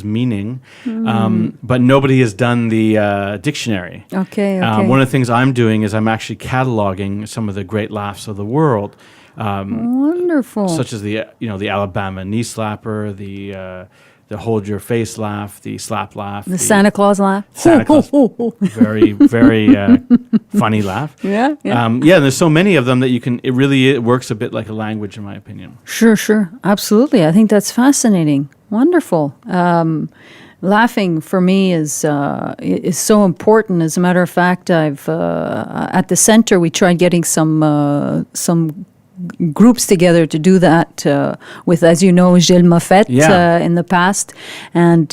meaning, but nobody has done the dictionary. Okay. One of the things I'm doing is I'm actually cataloging some of the great laughs of the world. Wonderful. Such as the Alabama knee slapper, the hold your face laugh, the slap laugh, the Santa Claus laugh. Santa Claus, very funny laugh. Yeah. There's so many of them that you can. It works a bit like a language, in my opinion. Sure, absolutely. I think that's fascinating. Wonderful. Laughing for me is so important. As a matter of fact, I've at the center we tried getting some groups together to do that with, as you know, Gilles Moffett in the past, and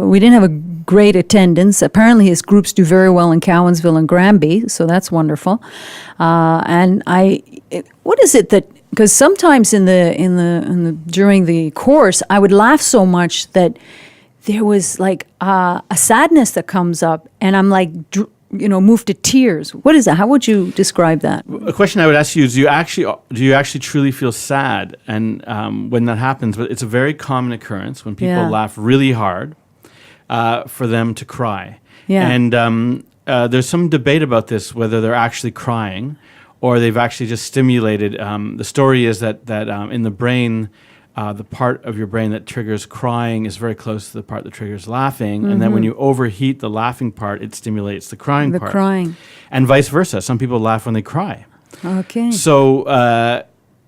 we didn't have a great attendance. Apparently, his groups do very well in Cowansville and Granby, so that's wonderful. What is it that? Because sometimes during the course, I would laugh so much that there was like a sadness that comes up, and I'm like, moved to tears. What is that? How would you describe that? A question I would ask you is: do you actually truly feel sad? And when that happens, but it's a very common occurrence when people laugh really hard for them to cry. Yeah. And there's some debate about this, whether they're actually crying or they've actually just stimulated. The story is that in the brain, the part of your brain that triggers crying is very close to the part that triggers laughing. And then when you overheat the laughing part, it stimulates the crying part. The crying. And vice versa. Some people laugh when they cry. Okay. So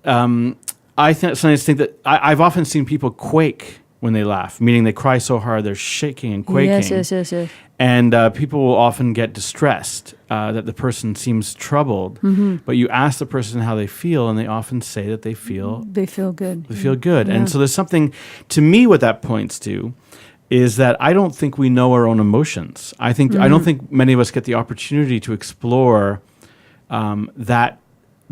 I sometimes think that I've often seen people quake when they laugh, meaning they cry so hard they're shaking and quaking. Yes. And people will often get distressed that the person seems troubled. But you ask the person how they feel, and they often say that they feel good. They feel good. Yeah. And so there's something, to me, what that points to is that I don't think we know our own emotions. I don't think many of us get the opportunity to explore that.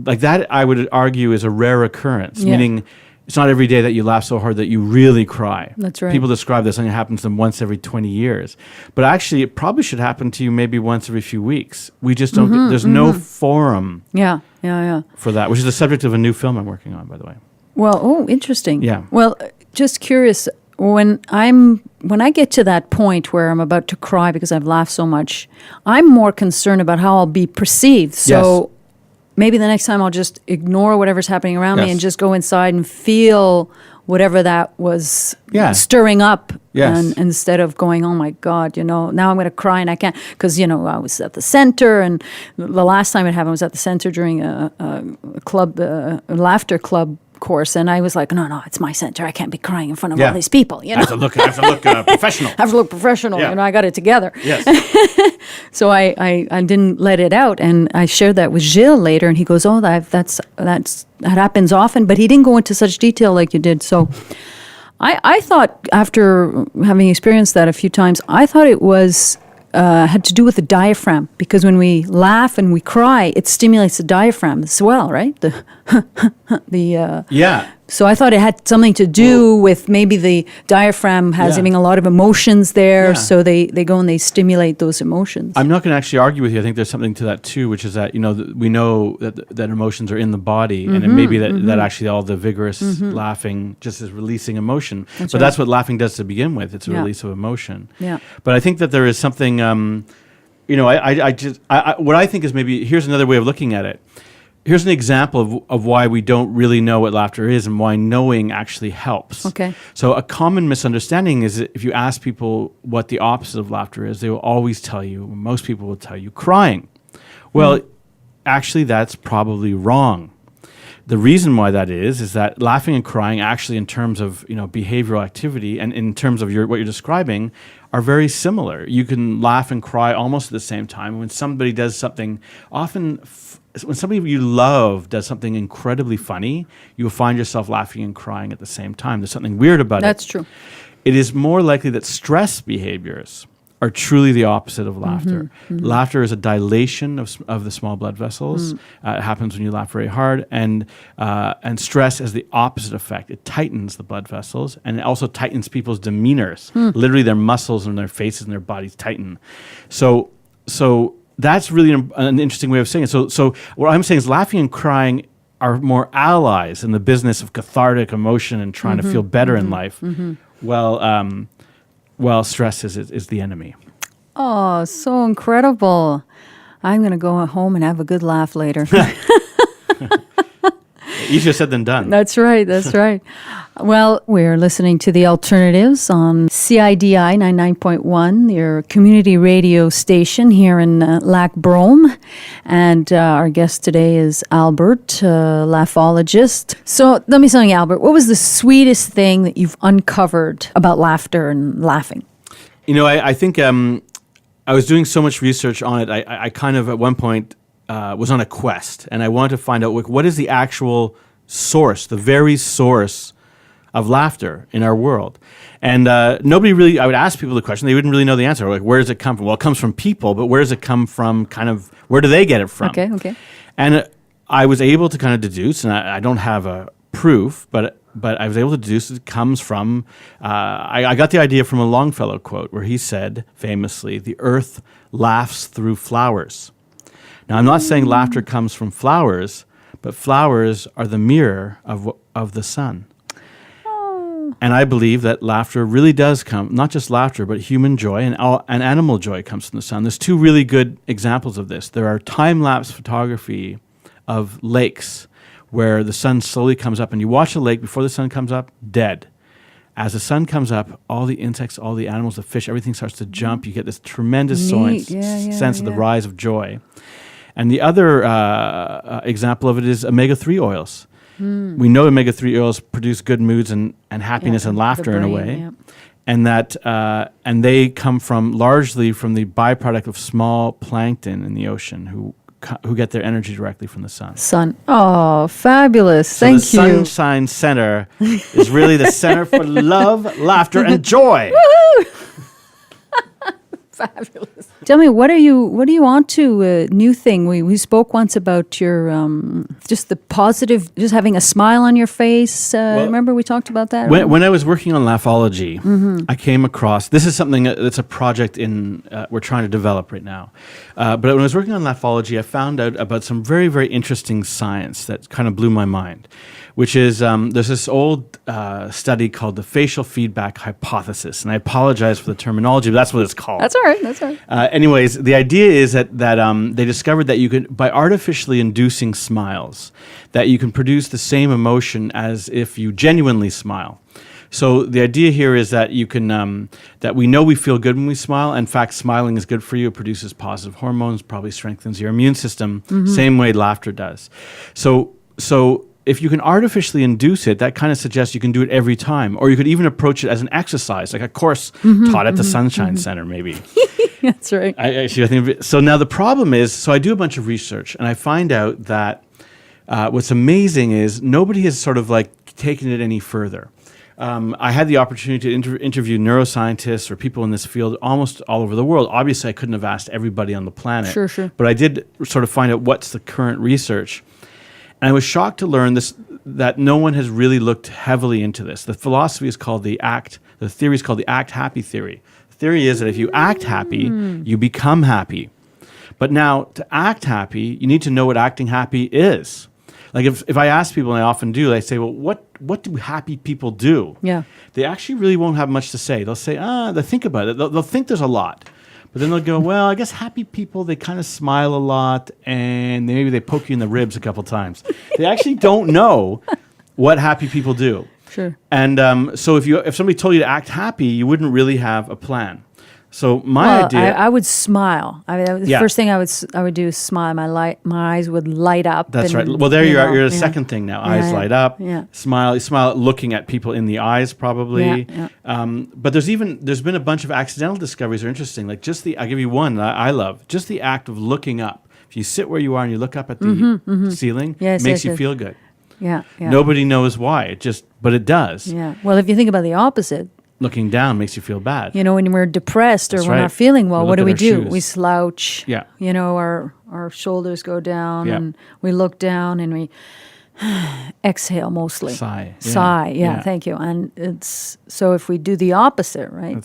Like that, I would argue, is a rare occurrence, meaning it's not every day that you laugh so hard that you really cry. That's right. People describe this, and it happens to them once every 20 years. But actually, it probably should happen to you maybe once every few weeks. We just don't, there's no forum for that, which is the subject of a new film I'm working on, by the way. Well, interesting. Yeah. Well, just curious, when I get to that point where I'm about to cry because I've laughed so much, I'm more concerned about how I'll be perceived. So maybe the next time I'll just ignore whatever's happening around me and just go inside and feel whatever that was stirring up. And instead of going, oh my God, now I'm going to cry and I can't. Because, I was at the center, and the last time it happened, I was at the center during a laughter club course, and I was like, no, it's my center. I can't be crying in front of all these people. I have to look professional. I have to look professional. Yeah. I got it together. Yes. So I didn't let it out, and I shared that with Gilles later, and he goes, "Oh, that happens often," but he didn't go into such detail like you did. So I thought, after having experienced that a few times, I thought it was had to do with the diaphragm, because when we laugh and we cry, it stimulates the diaphragm as well, right? So I thought it had something to do with maybe the diaphragm having a lot of emotions there, so they go and they stimulate those emotions. I'm not going to actually argue with you. I think there's something to that too, which is that we know that emotions are in the body, and it may be that actually all the vigorous laughing just is releasing emotion. That's what laughing does to begin with. It's a release of emotion. Yeah. But I think that there is something. What I think is, maybe here's another way of looking at it. Here's an example of why we don't really know what laughter is and why knowing actually helps. Okay. So a common misunderstanding is that if you ask people what the opposite of laughter is, they will always tell you, most people will tell you, crying. Well, actually, that's probably wrong. The reason why that is that laughing and crying actually, in terms of behavioral activity and in terms of what you're describing, are very similar. You can laugh and cry almost at the same time. When somebody does something, when somebody you love does something incredibly funny, you'll find yourself laughing and crying at the same time. There's something weird about it. That's true. It is more likely that stress behaviors are truly the opposite of laughter. Laughter is a dilation of the small blood vessels. It happens when you laugh very hard, and stress has the opposite effect. It tightens the blood vessels, and it also tightens people's demeanors. Literally, their muscles and their faces and their bodies tighten. So that's really an interesting way of saying it. So what I'm saying is, laughing and crying are more allies in the business of cathartic emotion and trying to feel better in life. Well, well, stress is the enemy. Oh, so incredible. I'm going to go home and have a good laugh later. Easier said than done. That's right. That's right. Well, we're listening to The Alternatives on CIDI 99.1, your community radio station here in Lac Brome. And our guest today is Albert, Laughologist. So tell me something, Albert. What was the sweetest thing that you've uncovered about laughter and laughing? I think I was doing so much research on it. I kind of at one point was on a quest, and I wanted to find out what is the actual source, the very source of laughter in our world. And nobody really, I would ask people the question, they wouldn't really know the answer. Like, where does it come from? Well, it comes from people, but where does it come from? Kind of, where do they get it from? Okay. And I was able to kind of deduce, and I don't have a proof, but I was able to deduce it comes from, I got the idea from a Longfellow quote where he said, famously, "The earth laughs through flowers." Now, I'm not saying laughter comes from flowers, but flowers are the mirror of the sun. Oh. And I believe that laughter really does come, not just laughter, but human joy and animal joy comes from the sun. There's two really good examples of this. There are time-lapse photography of lakes where the sun slowly comes up, and you watch a lake before the sun comes up, dead. As the sun comes up, all the insects, all the animals, the fish, everything starts to jump. You get this tremendous sense of the rise of joy. And the other example of it is omega-3 oils. We know omega-3 oils produce good moods and happiness and laughter in a way. And that and they come largely from the byproduct of small plankton in the ocean who get their energy directly from the sun. Oh, fabulous. So Thank the you. Sunshine Center is really the center for love, laughter, and joy. Fabulous. Tell me, what are you on to? New thing. We spoke once about your just the positive, just having a smile on your face. Remember we talked about that? When I was working on Laughologgy, I came across, this is something that's a project we're trying to develop right now. But when I was working on Laughologgy, I found out about some very, very interesting science that kind of blew my mind, which is there's this old study called the facial feedback hypothesis. And I apologize for the terminology, but that's what it's called. That's all right. That's all right. Anyways, the idea is that they discovered that you could, by artificially inducing smiles, that you can produce the same emotion as if you genuinely smile. So the idea here is that you can that we know we feel good when we smile. In fact, smiling is good for you. It produces positive hormones, probably strengthens your immune system, same way laughter does. So if you can artificially induce it, that kind of suggests you can do it every time. Or you could even approach it as an exercise, like a course taught at the Sunshine Center, maybe. That's right. I think so now the problem is, so I do a bunch of research, and I find out that what's amazing is nobody has sort of like taken it any further. I had the opportunity to interview neuroscientists or people in this field almost all over the world. Obviously, I couldn't have asked everybody on the planet. Sure. But I did sort of find out what's the current research. And I was shocked to learn that no one has really looked heavily into this. The philosophy is called the theory is called the act happy theory. The theory is that if you act happy, you become happy. But now, to act happy, you need to know what acting happy is. Like if I ask people, and I often do, they say, well, what do happy people do? Yeah. They actually really won't have much to say. They'll say, they'll think about it. They'll think there's a lot. But then they'll go, well, I guess happy people, they kind of smile a lot, and maybe they poke you in the ribs a couple times. They actually don't know what happy people do. Sure. And so if somebody told you to act happy, you wouldn't really have a plan. So my idea, I would smile. The first thing I would do is smile. My eyes would light up. That's right. Well, there you are. You're the second thing now. Eyes light up. Yeah. Smile. You smile looking at people in the eyes, probably. Yeah. But there's been a bunch of accidental discoveries that are interesting. Like I'll give you one that I love. Just the act of looking up. If you sit where you are and you look up at the ceiling, it makes you feel good. Yeah. Nobody knows why. But it does. Yeah. Well, if you think about the opposite. Looking down makes you feel bad. When we're depressed or That's we're right. not feeling well, We what do look we at our do? shoes. We slouch. Yeah. Our shoulders go down and we look down and we exhale mostly. Sigh. Sigh. Yeah. Thank you. And it's so if we do the opposite, right?